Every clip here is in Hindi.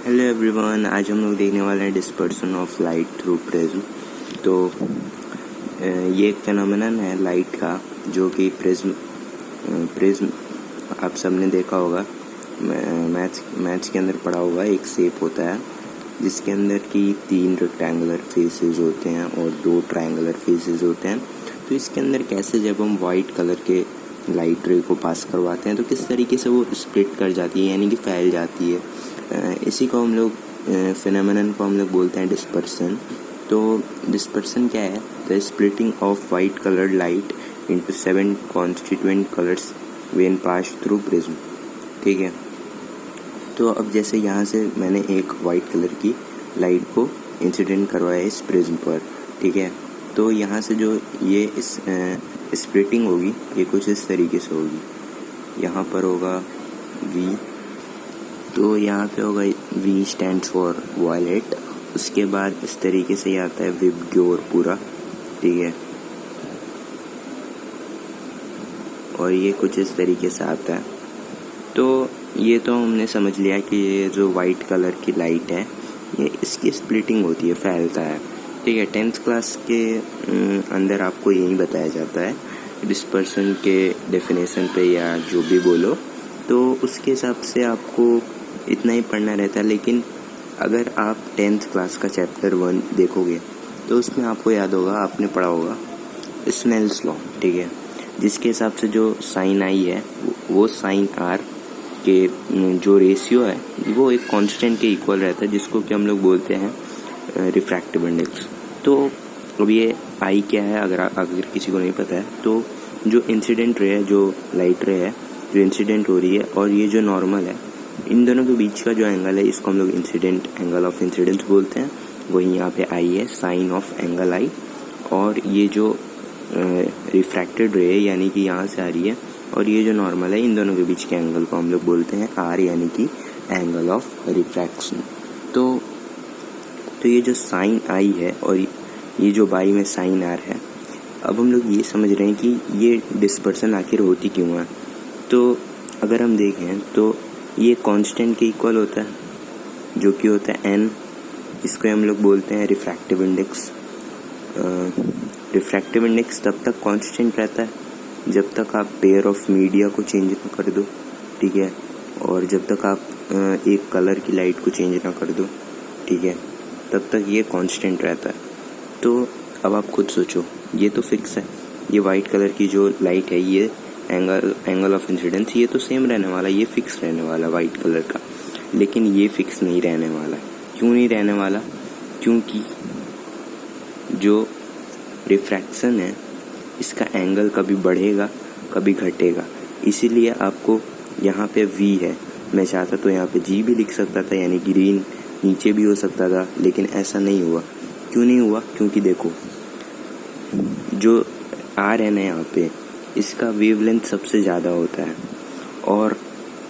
हेलो एवरीवन, आज हम लोग देखने वाले हैं dispersion of light through prism. तो ये एक फेनोमेनन है लाइट का, जो कि प्रिज्म आप सबने देखा होगा, मैथ्स के अंदर पढ़ा होगा। एक शेप होता है जिसके अंदर की 3 रेक्टेंगुलर फेसेस होते हैं और 2 ट्रायंगुलर फेसेस होते हैं। तो इसके अंदर कैसे जब हम वाइट कलर के लाइट रे को पास करवाते हैं तो किस तरीके से वो स्प्लिट कर जाती है, यानी कि फैल जाती है। इसी को हम लोग फिनोमेनन को हम लोग बोलते हैं डिस्पर्सन। तो डिस्पर्सन क्या है? The splitting of white coloured light into 7 constituent colours when pass through prism. ठीक है, तो अब जैसे यहाँ से मैंने एक वाइट कलर की लाइट को इंसिडेंट करवाया इस प्रिज्म पर। ठीक है, तो यहाँ से जो ये इस स्प्लिटिंग होगी ये कुछ इस तरीके से होगी। यहाँ पर होगा V, तो यहाँ पे होगा V स्टैंड्स फॉर वायलेट। उसके बाद इस तरीके से आता है विबग्योर पूरा। ठीक है, और ये कुछ इस तरीके से आता है। तो ये तो हमने समझ लिया कि ये जो वाइट कलर की लाइट है ये इसकी स्प्लिटिंग होती है, फैलता है। ठीक है, 10th क्लास के अंदर आपको यही बताया जाता है डिस्पर्सन के डेफिनेशन पे, या जो भी बोलो, तो उसके हिसाब से आपको इतना ही पढ़ना रहता है। लेकिन अगर आप 10th क्लास का चैप्टर 1 देखोगे तो उसमें आपको याद होगा, आपने पढ़ा होगा स्नेल्स लॉ। ठीक है, जिसके हिसाब से जो साइन आई है वो साइन आर के जो रेशियो है वो एक कांस्टेंट के इक्वल रहता है, जिसको कि हम लोग बोलते हैं रिफ्रैक्टिव इंडेक्स। तो अब ये आई क्या है, अगर किसी को नहीं पता है, तो जो इंसिडेंट रे है, जो लाइट रे है जो इंसिडेंट हो रही है, और ये जो नॉर्मल है, इन दोनों के बीच का जो एंगल है इसको हम लोग इंसिडेंट एंगल ऑफ इंसिडेंस बोलते हैं। वही यहाँ पे आई है, साइन ऑफ एंगल आई। और ये जो रिफ्रैक्टेड रे है, यानी कि यहाँ से आ रही है, और ये जो नॉर्मल है, इन दोनों के बीच के एंगल को हम लोग बोलते हैं आर, यानी कि एंगल ऑफ रिफ्रैक्शन। तो ये जो साइन आई है और ये जो बाई में साइन आर है, अब हम लोग ये समझ रहे हैं कि ये डिस्पर्सन आखिर होती क्यों है। तो अगर हम देखें तो ये कांस्टेंट के इक्वल होता है, जो कि होता है n। इसको हम लोग बोलते हैं रिफ्रैक्टिव इंडेक्स। रिफ्रैक्टिव इंडेक्स तब तक कांस्टेंट रहता है जब तक आप पेयर ऑफ मीडिया को चेंज ना कर दो। ठीक है, और जब तक आप एक कलर की लाइट को चेंज ना कर दो, ठीक है, तब तक ये कांस्टेंट रहता है। तो अब आप खुद सोचो, ये तो फिक्स है, ये वाइट कलर की जो लाइट है, ये एंगल ऑफ इंसिडेंस ये तो सेम रहने वाला, ये फिक्स रहने वाला वाइट कलर का। लेकिन ये फिक्स नहीं रहने वाला। क्यों नहीं रहने वाला? क्योंकि जो रिफ्रैक्शन है इसका एंगल कभी बढ़ेगा कभी घटेगा। इसीलिए आपको यहाँ पे V है, मैं चाहता तो यहाँ पे G भी लिख सकता था, यानी ग्रीन नीचे भी हो सकता था, लेकिन ऐसा नहीं हुआ। क्यों नहीं हुआ? क्योंकि देखो, जो R है ना यहाँ पे, इसका वेवलेंथ सबसे ज़्यादा होता है। और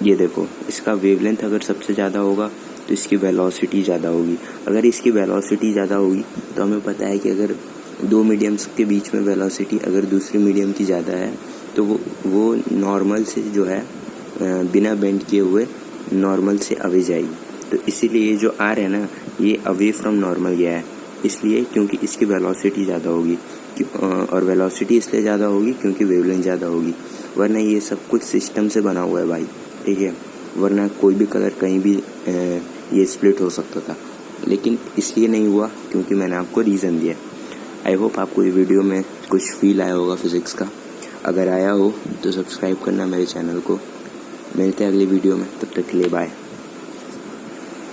ये देखो, इसका वेवलेंथ अगर सबसे ज़्यादा होगा तो इसकी वेलोसिटी ज़्यादा होगी। अगर इसकी वेलोसिटी ज़्यादा होगी तो हमें पता है कि अगर 2 मीडियम्स के बीच में वेलोसिटी अगर दूसरी मीडियम की ज़्यादा है तो वो नॉर्मल से जो है बिना बेंड किए हुए नॉर्मल से अवे जाएगी। तो इसीलिए ये जो R है ना, ये अवे फ्रॉम नॉर्मल गया है, इसलिए क्योंकि इसकी वेलोसिटी ज़्यादा होगी। और वेलोसिटी इसलिए ज़्यादा होगी क्योंकि वेवलेंथ ज़्यादा होगी। वरना ये सब कुछ सिस्टम से बना हुआ है भाई। ठीक है, वरना कोई भी कलर कहीं भी ये स्प्लिट हो सकता था, लेकिन इसलिए नहीं हुआ क्योंकि मैंने आपको रीज़न दिया। आई होप आपको ये वीडियो में कुछ फील आया होगा फिज़िक्स का। अगर आया हो तो सब्सक्राइब करना मेरे चैनल को। मिलते हैं अगली वीडियो में, तब तक के लिए बाय।